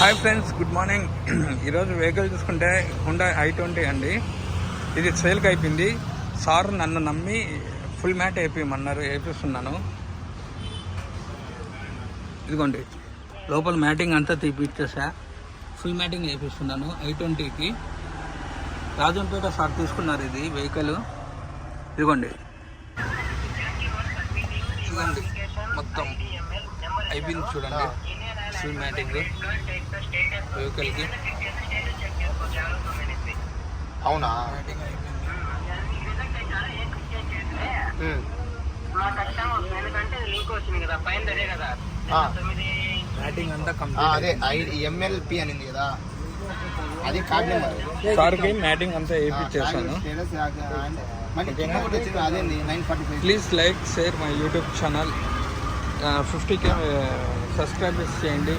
Hi friends, good morning. ఈరోజు vehicle చూసుకుంటే Honda i20 అండి. ఇది సేల్కి అయిపోయింది. సార్ నన్ను నమ్మి ఫుల్ మ్యాట్ వేయించమన్నారు, వేపిస్తున్నాను. ఇదిగోండి, లోపల మ్యాటింగ్ అంతా తీపిచ్చేసా. ఫుల్ మ్యాటింగ్ వేపిస్తున్నాను i20కి. రాజంపేట సార్ తీసుకున్నారు ఇది వెహికల్. ఇదిగోండి ఇదిగోండి మొత్తం అయిపోయింది చూడండి. ఫుల్ మ్యాటింగ్ వెహికల్కి. అవునా? మ్యాటింగ్ అంతా అదే ఎంఎల్పి అనింది కదా, అది కార్డ్ నెంబర్. సార్కి మ్యాటింగ్ అంతా వేయించేసాను. Please like, share my YouTube channel. 50K subscribers చేయండి.